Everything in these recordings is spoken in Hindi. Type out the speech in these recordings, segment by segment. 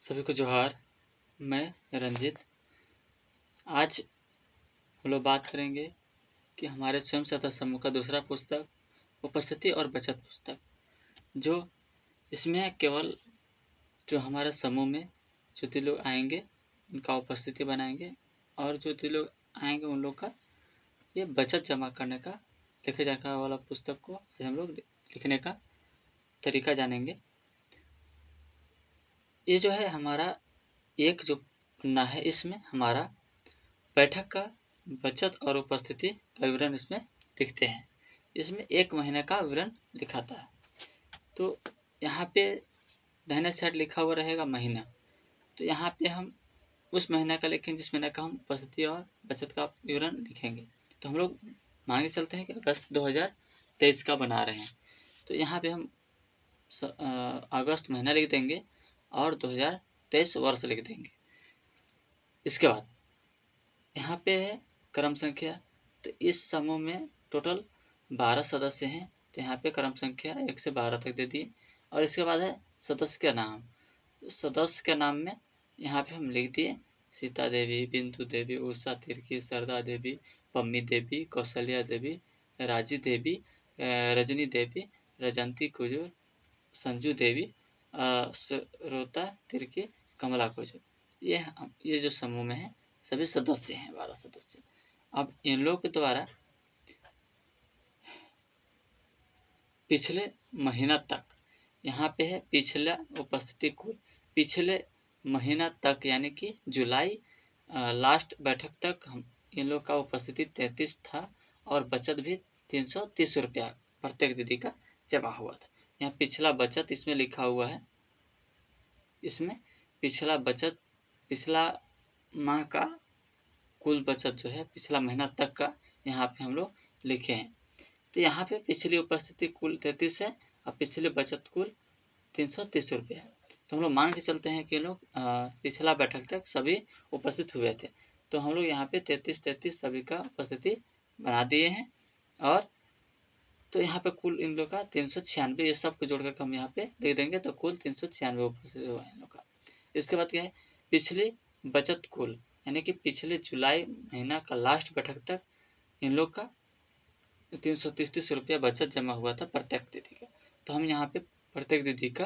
सभी को जोहार। मैं रंजित। आज हम लोग बात करेंगे कि हमारे स्वयं सहायता समूह का दूसरा पुस्तक उपस्थिति और बचत पुस्तक, जो इसमें केवल जो हमारे समूह में जो लोग आएंगे उनका उपस्थिति बनाएंगे और जो लोग आएंगे उन लोग का ये बचत जमा करने का लिखे जाने वाला पुस्तक को आज हम लोग लिखने का तरीका जानेंगे। ये जो है हमारा एक जो पन्ना है, इसमें हमारा बैठक का बचत और उपस्थिति का विवरण इसमें लिखते हैं। इसमें एक महीने का विवरण दिखाता है। तो यहाँ पे दाहिने साइड लिखा हुआ रहेगा महीना, तो यहाँ पे हम उस महीने का लिखेंगे जिस महीने का हम उपस्थिति और बचत का विवरण लिखेंगे। तो हम लोग मान के चलते हैं कि अगस्त 2023 का बना रहे हैं, तो यहाँ पे हम अगस्त महीना लिख देंगे और 2023 वर्ष लिख देंगे। इसके बाद यहाँ पे है क्रम संख्या, तो इस समूह में टोटल 12 सदस्य हैं, तो यहाँ पे क्रम संख्या 1 से 12 तक दे दिए। और इसके बाद है सदस्य का नाम, तो सदस्य के नाम में यहाँ पे हम लिख दिए सीता देवी, बिंदु देवी, उषा तिर्की, शारदा देवी, पम्मी देवी, कौशल्या देवी, राजी देवी, रजनी देवी, रजंती कुजूर, संजू देवी, श्रोता तिर्की, कमला कुजूर। ये जो समूह में है सभी सदस्य हैं, 12 सदस्य। अब इन लोग के द्वारा पिछले महीना तक, यहाँ पे है पिछला उपस्थिति कुल पिछले महीना तक, यानी कि जुलाई लास्ट बैठक तक हम इन लोग का उपस्थिति 33 था और बचत भी 330 रुपया प्रत्येक दीदी का जमा हुआ था। यहाँ पिछला बचत इसमें लिखा हुआ है, इसमें पिछला बचत पिछला माह का कुल बचत जो है पिछला महीना तक का यहाँ पे हम लोग लिखे हैं। तो यहाँ पे पिछली उपस्थिति कुल 33 है और पिछले बचत कुल 330 रुपये है। तो हम लोग मान के चलते हैं कि लोग पिछला बैठक तक सभी उपस्थित हुए थे, तो हम लोग यहाँ पे 33 सभी का उपस्थिति बना दिए हैं। और तो यहाँ पे कुल इन लोग का 396, ये सब को जोड़ करके हम यहाँ पे लिख देंगे, तो कुल 396 उपस्थित हुआ है इन लोग का। इसके बाद क्या है पिछली बचत कुल, यानी कि पिछले जुलाई महीना का लास्ट बैठक तक इन लोग का 330 रुपया बचत जमा हुआ था प्रत्येक दीदी का। तो हम यहाँ पे प्रत्येक दीदी का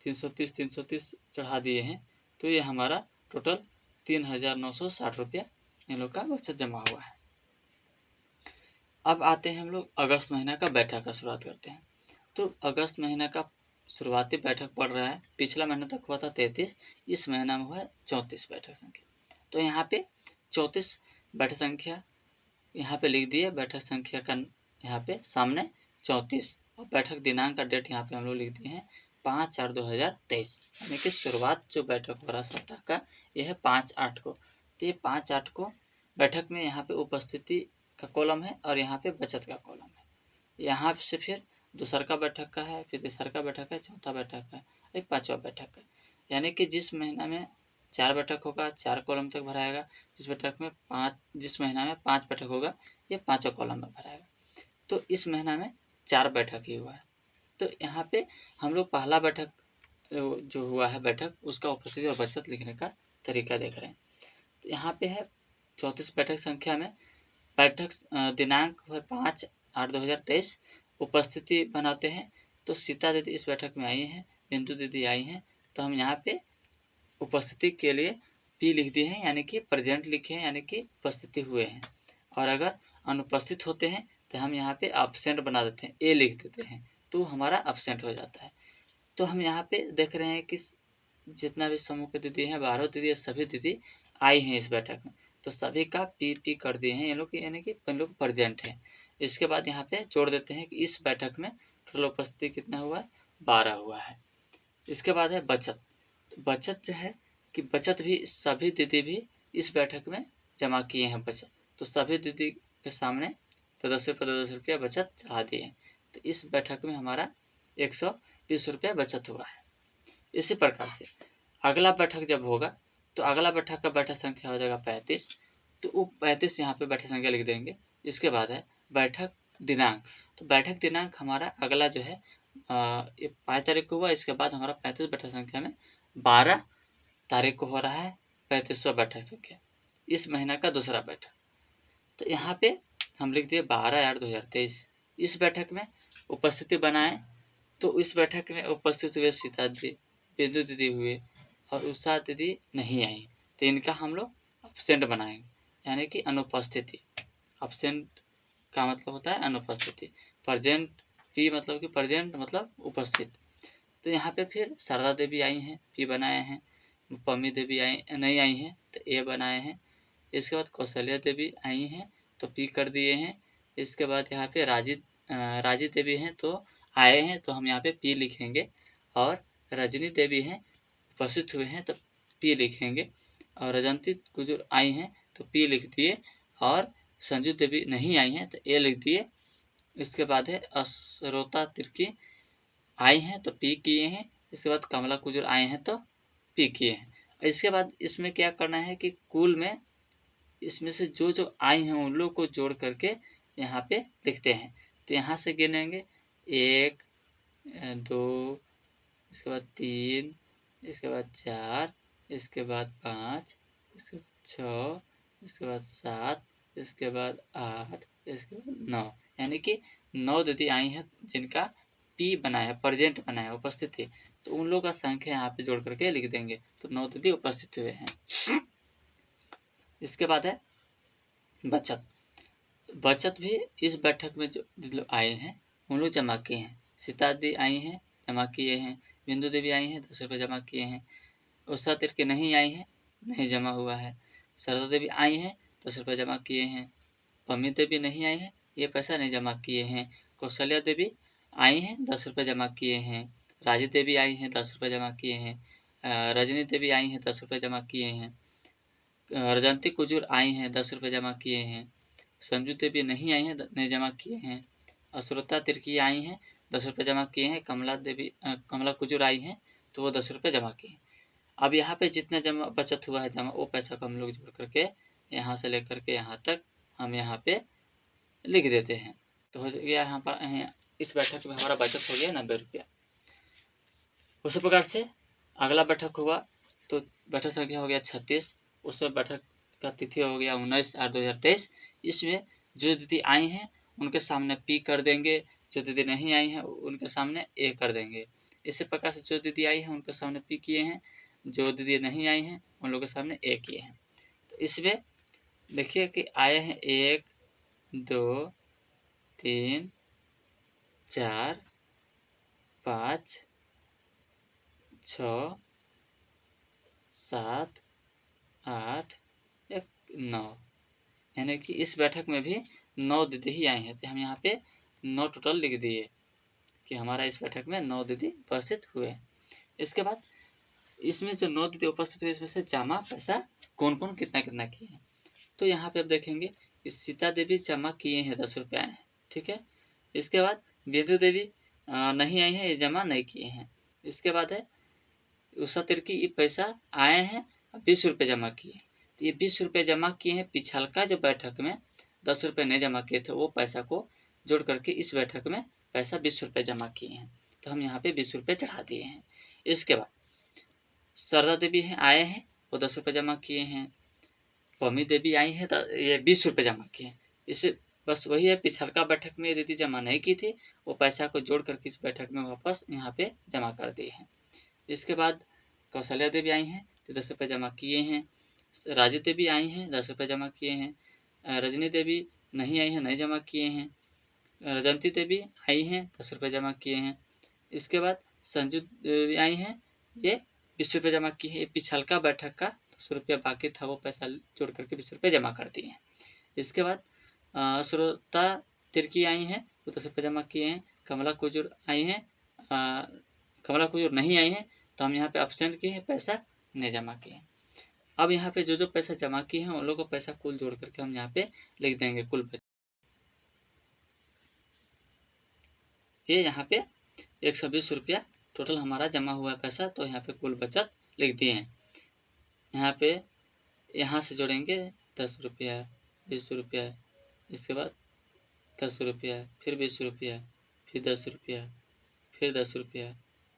330 चढ़ा दिए हैं, तो ये हमारा टोटल 3960 रुपया इन लोग का बचत जमा हुआ है। अब आते हैं हम लोग अगस्त महीना का बैठक का शुरुआत करते हैं। तो अगस्त महीना का शुरुआती बैठक पड़ रहा है, पिछला महीना तक हुआ था 33, इस महीना में हुआ है 34 बैठक संख्या। तो यहाँ पे 34 बैठक संख्या यहाँ पे लिख दिए, बैठक संख्या का यहाँ पे सामने 34 और बैठक दिनांक का डेट यहाँ पे हम लोग लिख दिए हैं 5/4/2023, यानी कि शुरुआत जो बैठक हो रहा सप्ताह का यह है 5/8 को। तो ये 5/8 को बैठक में यहाँ पे उपस्थिति का कॉलम है और यहाँ पे बचत का कॉलम है। यहाँ से फिर दूसरा बैठक का है, फिर तीसरा बैठक है, चौथा बैठक है, एक पाँचवा बैठक है। यानी कि जिस महीना में 4 बैठक होगा 4 कॉलम तक भराएगा, जिस महीना में 5 बैठक होगा ये 5वां कॉलम में भराएगा। तो इस महीना में 4 बैठक ही हुआ है। तो यहाँ पे हम लोग पहला बैठक जो हुआ है बैठक, उसका उपस्थिति और बचत लिखने का तरीका देख रहे हैं। तो यहाँ पे है 34 बैठक संख्या में बैठक दिनांक 5/8/2023, उपस्थिति बनाते हैं। तो सीता दीदी इस बैठक में आई हैं, बिंदु दीदी आई हैं, तो हम यहाँ पे उपस्थिति के लिए पी लिख दिए हैं, यानी कि प्रेजेंट लिखे हैं, यानी कि उपस्थिति हुए हैं। और अगर अनुपस्थित होते हैं तो हम यहाँ पे एब्सेंट बना देते हैं, ए लिख देते हैं, तो हमारा एब्सेंट हो जाता है। तो हम यहाँ पे देख रहे हैं कि जितना भी समूह के दीदी हैं, 12 दीदी, सभी दीदी आई हैं इस बैठक में, तो सभी का पी कर दिए हैं ये लोग, यानी कि इन लोग प्रेजेंट हैं। इसके बाद यहाँ पे जोड़ देते हैं कि इस बैठक में टोटल उपस्थिति कितना हुआ है, 12 हुआ है। इसके बाद है बचत। तो बचत जो है कि बचत भी सभी दीदी भी इस बैठक में जमा किए हैं बचत, तो सभी दीदी के सामने 10 रुपया बचत चढ़ा दिए हैं। तो इस बैठक में हमारा 120 रुपया बचत हुआ है। इसी प्रकार से अगला बैठक जब होगा तो अगला बैठक का बैठक संख्या हो जाएगा 35, तो वो 35 यहाँ पे बैठक संख्या लिख देंगे। इसके बाद है बैठक दिनांक। तो बैठक दिनांक हमारा अगला जो है ये 5 तारीख को हुआ, इसके बाद हमारा 35 बैठक संख्या में 12 तारीख को हो रहा है 35वां बैठक संख्या, इस महीना का दूसरा बैठक। तो यहाँ पे हम लिख दिए 12/8/2023। इस बैठक में उपस्थिति बनाएं, तो इस बैठक में उपस्थित हुए सीता दीदी, बिंदु दीदी हुए और उषा दीदी नहीं आई, तो इनका हम लोग एब्सेंट बनाएंगे, यानी कि अनुपस्थिति। एब्सेंट का मतलब होता है अनुपस्थिति। प्रेजेंट पी मतलब कि प्रेजेंट मतलब उपस्थित। तो यहाँ पे फिर शारदा देवी आई हैं, पी बनाए हैं। पम्मी देवी आई नहीं आई हैं, तो ए बनाए हैं। इसके बाद कौशल्या देवी आई हैं, तो पी कर दिए हैं। इसके बाद यहाँ पे राजी देवी हैं, तो आए हैं, तो हम यहाँ पे पी लिखेंगे। और रजनी देवी हैं, उपस्थित हुए हैं, तो पी लिखेंगे। और रजंती कुजूर आई हैं, तो पी लिख दिए। और संजू देवी नहीं आई हैं, तो ए लिख दिए। इसके बाद है अश्रोता तिर्की आई हैं, तो पी किए हैं। इसके बाद कमला कुजूर आए हैं, तो पी किए हैं। इसके बाद इसमें क्या करना है कि कुल में इसमें से जो जो आई हैं उन लोग को जोड़ करके यहाँ पे लिखते हैं। तो यहाँ से गिनेंगे 1 2, इसके बाद 3, इसके बाद 4, इसके बाद 5, इसके बाद 6, इसके बाद 7, इसके बाद 8, इसके बाद 9, यानी कि 9 दीदी आई हैं जिनका पी बना है, प्रेजेंट बना है, उपस्थित है। तो उन लोगों का संख्या यहाँ पे जोड़ करके लिख देंगे, तो 9 दीदी उपस्थित हुए हैं। इसके बाद है बचत। बचत भी इस बैठक में जो लोग आए हैं उन लोग जमा किए हैं। सीता दी आई हैं, जमा किए हैं। बिंदु देवी आई हैं, 10 रुपये जमा किए हैं। उषा तिर्की नहीं आई हैं, नहीं जमा हुआ है। शारदा देवी आई हैं, 10 रुपये जमा किए हैं। पम्मी देवी नहीं आई हैं, ये पैसा नहीं जमा किए हैं। कौशल्या देवी आई हैं, 10 रुपये जमा किए हैं। राजी देवी आई हैं, 10 रुपये जमा किए हैं। रजनी देवी आई हैं, 10 रुपये जमा किए हैं। रजंती कुजूर आई हैं, 10 रुपये जमा किए हैं। संजू देवी नहीं आई हैं, नहीं जमा किए हैं। अश्रोता तिर्की आई हैं, 10 रुपये जमा किए हैं। कमला कुजूर आई हैं, तो वो 10 रुपये जमा किए हैं। अब यहाँ पे जितना जमा बचत हुआ है जमा, वो पैसा को हम लोग जोड़ करके यहाँ से लेकर के यहाँ तक हम यहाँ पे लिख देते हैं। तो हो गया यहाँ पर, इस बैठक में हमारा बचत हो गया 90 रुपया। उसी प्रकार से अगला बैठक हुआ, तो बैठक संख्या हो गया 36। उसमें बैठक का तिथि हो गया 19/8/2023। इसमें जो दीदी आई हैं उनके सामने पी कर देंगे, जो दीदी नहीं आई हैं उनके सामने ए कर देंगे। इसी प्रकार से जो दीदी आई हैं उनके सामने पी किए हैं, जो दीदी नहीं आई हैं उन लोगों के सामने ए किए हैं। तो इसमें देखिए कि आए हैं 1 2 3 4 5 6 7 8 9, यानी कि इस बैठक में भी 9 दीदी ही आई हैं। तो हम यहाँ पे 9 टोटल लिख दिए कि हमारा इस बैठक में 9 दीदी उपस्थित हुए। इसके बाद इसमें जो 9 दीदी उपस्थित हुए इसमें से जमा पैसा कौन कौन कितना कितना किए हैं। तो यहाँ पे आप देखेंगे कि सीता देवी जमा किए हैं, 10 रुपये आए हैं, ठीक है। इसके बाद बिंदु देवी नहीं आई हैं, ये जमा नहीं किए हैं। इसके बाद है उषा तिर्की, ये पैसा आए हैं, 20 रुपये जमा किए। तो ये 20 रुपये जमा किए हैं। पिछलका जो बैठक में 10 रुपये नहीं जमा किए थे, वो पैसा को जोड़ करके इस बैठक में पैसा 20 रुपये जमा किए हैं, तो हम यहाँ पे 20 रुपये चढ़ा दिए हैं। इसके बाद शारदा देवी हैं, आए हैं, वो 10 रुपये जमा किए हैं। पम्मी देवी आई हैं, तो ये 20 रुपये जमा किए हैं। इसे बस वही है, पिछलका बैठक में दीदी जमा नहीं की थी, वो पैसा को जोड़ करके इस बैठक में वापस यहाँ पे जमा कर दिए हैं। इसके बाद कौशल्या देवी आई हैं, तो 10 रुपये जमा किए हैं। राजी देवी आई हैं, 10 रुपये जमा किए हैं। रजनी देवी नहीं आई हैं, नहीं जमा किए हैं। रजंती देवी आई हैं, 10 रुपये जमा किए हैं। इसके बाद संजू देवी आई हैं, ये 20 रुपये जमा किए हैं। ये पिछलका बैठक का 10 रुपया बाकी था, वो पैसा जोड़ करके 20 रुपये जमा कर दिए हैं। इसके बाद श्रोता तिर्की आई हैं, वो 10 रुपये जमा किए हैं। कमला कुजूर आई हैं, कमला कुजूर नहीं आई हैं, तो हम यहाँ पे एब्सेंट किए हैं, पैसा नहीं जमा किए हैं। अब यहाँ पे जो जो पैसा जमा किए हैं उन लोगों को पैसा कुल जोड़ करके हम यहाँ पे लिख देंगे कुल पैसा। ये यहाँ पे 120 रुपया टोटल हमारा जमा हुआ पैसा, तो यहाँ पे कुल बचत लिख दिए हैं। यहाँ पे यहाँ से जोड़ेंगे 10 रुपया, 20 रुपया, इसके बाद 10 रुपया, फिर 20 रुपया, फिर 10 रुपया, फिर 10 रुपया,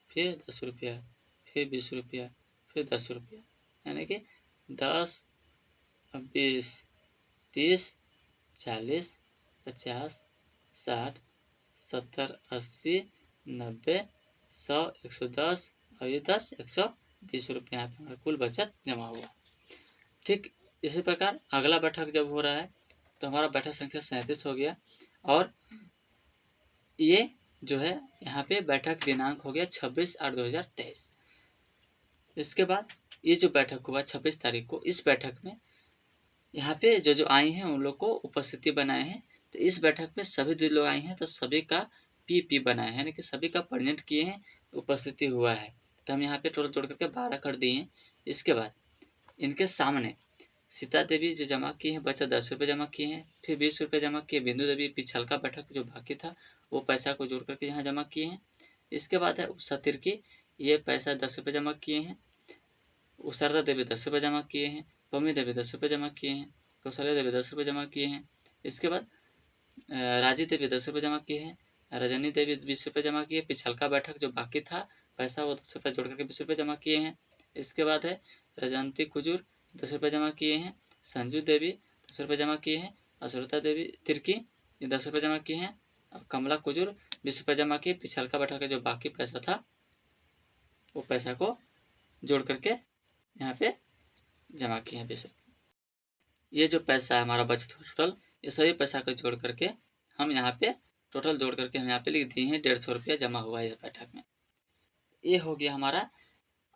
फिर 10 रुपया, फिर 20 रुपया, फिर 10 रुपया। यानी कि 10, 20, 30, 40, 50, 60, 70, 80, 90, 100, 110 और ये 10, 120 रुपये यहाँ पे हमारा कुल बचत जमा हुआ। ठीक इसी प्रकार अगला बैठक जब हो रहा है तो हमारा बैठक संख्या 37 हो गया और ये जो है यहाँ पे बैठक दिनांक हो गया 26/8/2023। इसके बाद ये जो बैठक हुआ 26 तारीख को, इस बैठक में यहाँ पे जो आई हैं उन लोग को उपस्थिति बनाए हैं। तो इस बैठक में सभी जो लोग आए हैं तो सभी का पीपी बनाए हैं, यानी कि सभी का प्रेजेंट किए हैं, उपस्थिति हुआ है। तो हम यहाँ पे टोटल जोड़ करके 12 कर दिए हैं। इसके बाद इनके सामने सीता देवी जो जमा किए हैं बचत 10 रुपये जमा किए हैं, फिर 20 रुपये जमा किए। बिंदु देवी पिछलका बैठक जो बाकी था वो पैसा को जोड़ करके यहाँ जमा किए हैं। इसके बाद है उषा तिर्की, ये पैसा 10 रुपये जमा किए हैं। शारदा देवी 10 रुपये जमा किए हैं। पम्मी देवी 10 रुपये जमा किए हैं। कौशल्या देवी 10 रुपये जमा किए हैं। इसके बाद राजी देवी 10 रुपये जमा किए हैं। रजनी देवी 20 रुपये जमा किए। पिछलका बैठक जो बाकी था पैसा वो 10 रुपये जोड़ करके 20 रुपये जमा किए हैं। इसके बाद है रजंती कुजूर 10 रुपये जमा किए हैं। संजू देवी 10 रुपये जमा किए हैं। असुरता देवी तिर्की 10 रुपये जमा किए हैं। और कमला कुजूर 20 रुपये जमा किए। पिछलका बैठक का जो बाकी पैसा था वो पैसा को जोड़ करके यहाँ पे जमा किए हैं 20 रुपये। ये जो पैसा है हमारा बचत टोटल, ये सभी पैसा को जोड़ करके हम यहाँ पे टोटल जोड़ करके हम यहाँ पे लिख दिए हैं 150 रुपया जमा हुआ है इस बैठक में। ये हो गया हमारा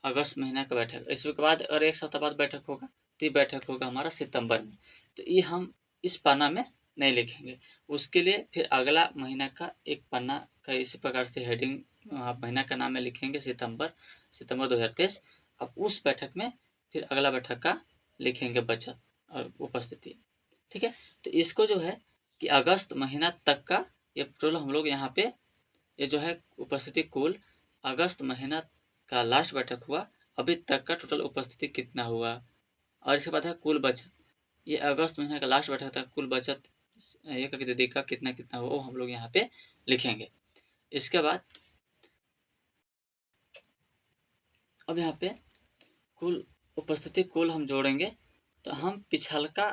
अगस्त महीना का बैठक। इसके बाद और एक सप्ताह बाद बैठक होगा तो ये बैठक होगा हमारा सितंबर में। तो ये हम इस पन्ना में नहीं लिखेंगे, उसके लिए फिर अगला महीना का एक पन्ना का इसी प्रकार से हेडिंग महीना का नाम में लिखेंगे सितंबर 2023। अब उस बैठक में फिर अगला बैठक का लिखेंगे बचत और उपस्थिति। ठीक है, तो इसको जो है कि अगस्त महीना तक का ये टोटल हम लोग यहाँ पे ये जो है उपस्थिति कुल अगस्त महीना का लास्ट बैठक हुआ अभी तक का टोटल उपस्थिति कितना हुआ, और इसके बाद है कुल बचत। ये अगस्त महीना का लास्ट बैठक था, कुल बचत एक दीदी का कितना कितना हुआ वो हम लोग यहाँ पे लिखेंगे। इसके बाद अब यहाँ पे कुल उपस्थिति कुल हम जोड़ेंगे तो हम पिछलका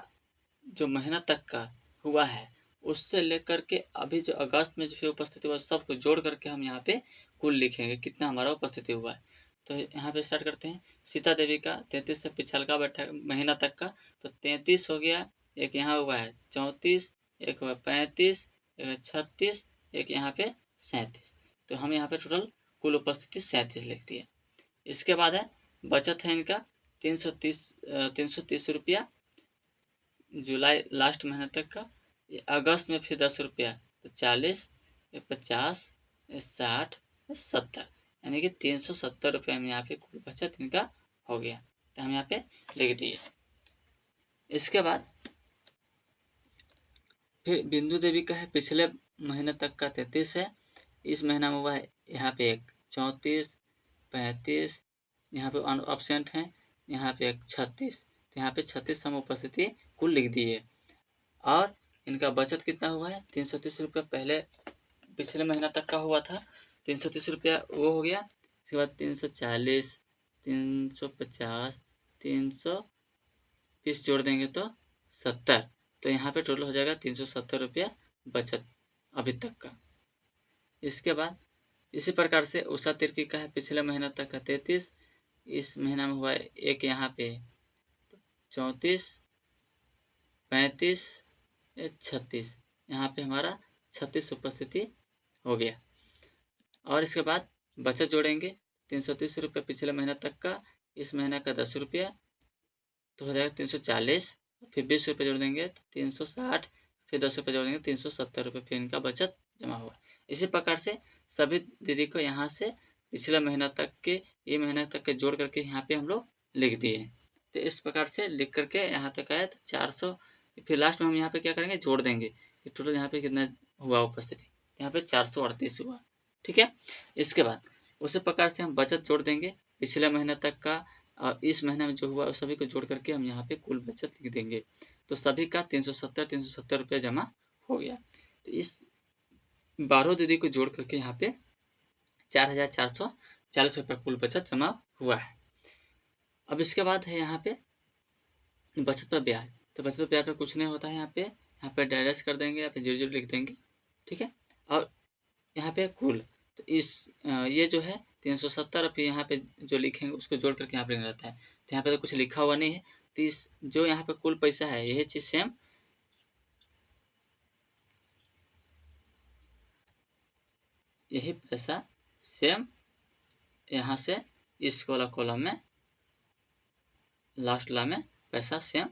जो महीना तक का हुआ है उससे लेकर के अभी जो अगस्त में जो उपस्थिति हुआ सबको जोड़ करके हम यहाँ पे कुल लिखेंगे कितना हमारा उपस्थिति हुआ है। तो यहाँ पे स्टार्ट करते हैं। सीता देवी का 33 से पिछलका बैठक महीना तक का तो 33 हो गया, एक यहाँ हुआ है 34, एक हुआ 35, एक 36, एक यहाँ पे 37। तो हम यहाँ पे टोटल कुल उपस्थिति 37 लिख दिए। इसके बाद है बचत है इनका 330 रुपया जुलाई लास्ट महीने तक का। अगस्त में फिर 10 रुपया तो 40, 50, 60, 70, यानी कि 370 रुपये हम यहाँ पे कुल बचत इनका हो गया। तो हम यहाँ पे लिख दिए। इसके बाद फिर बिंदु देवी का है पिछले महीने तक का 33 है, इस महीना में हुआ है यहाँ पे एक 34, 35, यहाँ पे अब्सेंट हैं, यहाँ पे एक 36। तो यहाँ पे 36 हम उपस्थिति कुल लिख दिए। और इनका बचत कितना हुआ है 330 रुपया पहले पिछले महीना तक का हुआ था 330 रुपया वो हो गया। इसके बाद 340, 350, 320 जोड़ देंगे तो 70। तो यहाँ पे टोटल हो जाएगा 370 रुपया बचत अभी तक का। इसके बाद इसी प्रकार से उषा तिर्की का है पिछले महीना तक का 33, इस महीना में हुआ है एक यहाँ पे 34, 35, 36, यहाँ पे हमारा 36 उपस्थिति हो गया। और इसके बाद बचत जोड़ेंगे 330 रुपये पिछले महीना तक का, इस महीना का 10 रुपया तो हो जाएगा 340, फिर 20 रुपये जोड़ देंगे तो 360, फिर 10 रुपये जोड़ देंगे 370 रुपये, फिर इनका बचत जमा हुआ। इसी प्रकार से सभी दीदी को यहाँ से पिछले महीना तक के ये महीना तक के जोड़ करके यहाँ पे हम लोग लिख दिए। तो इस प्रकार से लिख करके यहाँ तक आया तो 400। फिर लास्ट में हम यहाँ पे क्या करेंगे जोड़ देंगे कि टोटल यहाँ पे कितना हुआ उपस्थिति, यहाँ पे 438 हुआ। ठीक है, इसके बाद उसी प्रकार से हम बचत जोड़ देंगे पिछले महीने तक का और इस महीने में जो हुआ उस सभी को जोड़ करके हम यहाँ पे कुल बचत लिख देंगे। तो सभी का 370 रुपया जमा हो गया। तो इस 12 दीदी को जोड़ करके यहाँ पे 4440 रुपया कुल बचत जमा हुआ है। अब इसके बाद है यहाँ पे बचत पर ब्याज। तो बचत पर ब्याज पर कुछ नहीं होता है, यहाँ पे डायरेक्ट कर देंगे, यहाँ पे 0 लिख देंगे, ठीक है। और यहाँ पे कुल, तो ये जो है 370, फिर यहाँ पे जो लिखेंगे उसको जोड़ करके यहाँ पे लिखना रहता है। तो यहाँ पे तो कुछ लिखा हुआ नहीं है, तो इस जो यहाँ पे कुल पैसा है यही चीज़ सेम यही पैसा सेम यहाँ से इस वाला कॉलम में लास्ट ला में पैसा सेम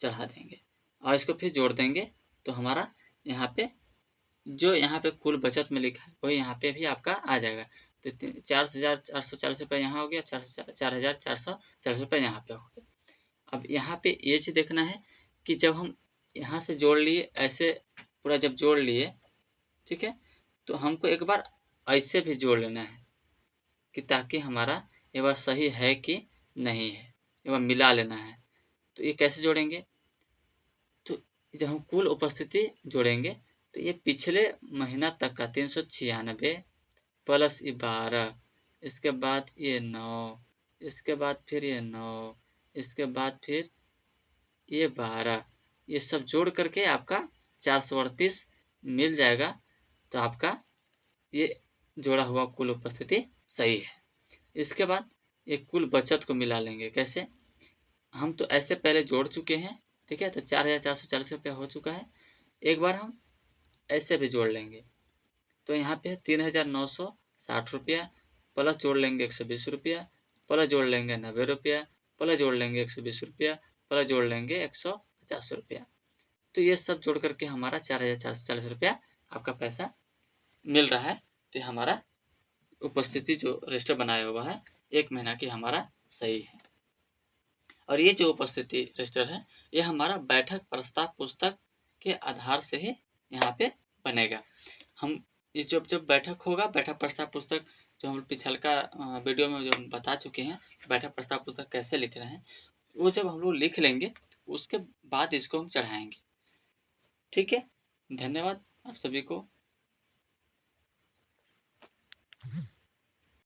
चढ़ा देंगे और इसको फिर जोड़ देंगे। तो हमारा यहाँ पे जो यहाँ पे कुल बचत में लिखा है वही यहाँ पे भी आपका आ जाएगा। तो 4,440 रुपये यहाँ हो गया, 4,440 रुपये यहाँ पे हो गया। अब यहाँ पे ये चीज़ देखना है कि जब हम यहाँ से जोड़ लिए, ऐसे पूरा जब जोड़ लिए, ठीक है, तो हमको एक बार ऐसे भी जोड़ लेना है कि ताकि हमारा ये बात सही है कि नहीं है, एक बार मिला लेना है। तो ये कैसे जोड़ेंगे, तो जब हम कुल उपस्थिति जोड़ेंगे तो ये पिछले महीना तक का 396 प्लस ये 12, इसके बाद ये 9, इसके बाद फिर ये 9, इसके बाद फिर ये 12, ये सब जोड़ करके आपका 438 मिल जाएगा। तो आपका ये जोड़ा हुआ कुल उपस्थिति सही है। इसके बाद ये कुल बचत को मिला लेंगे। कैसे, हम तो ऐसे पहले जोड़ चुके हैं, ठीक है, तो 4,440 रुपया हो चुका है। एक बार हम ऐसे भी जोड़ लेंगे, तो यहाँ पे 3,960 रुपया प्लस जोड़ लेंगे 120 रुपया, प्लस जोड़ लेंगे 90 रुपया, प्लस जोड़ लेंगे 120 रुपया, प्लस जोड़ लेंगे 150 रुपया। तो ये सब जोड़ करके हमारा 4,440 रुपया आपका पैसा मिल रहा है। तो हमारा उपस्थिति जो रजिस्टर बनाया हुआ है 1 महीना की हमारा सही है। और ये जो उपस्थिति रजिस्टर है ये हमारा बैठक प्रस्ताव पुस्तक के आधार से ही यहाँ पे बनेगा। हम ये जब बैठक होगा, बैठक प्रस्ताव पुस्तक जो हम पिछल का वीडियो में जो हम बता चुके हैं बैठक प्रस्ताव पुस्तक कैसे लिख रहे हैं, वो जब हम लोग लिख लेंगे उसके बाद इसको हम चढ़ाएंगे। ठीक है, धन्यवाद आप सभी को।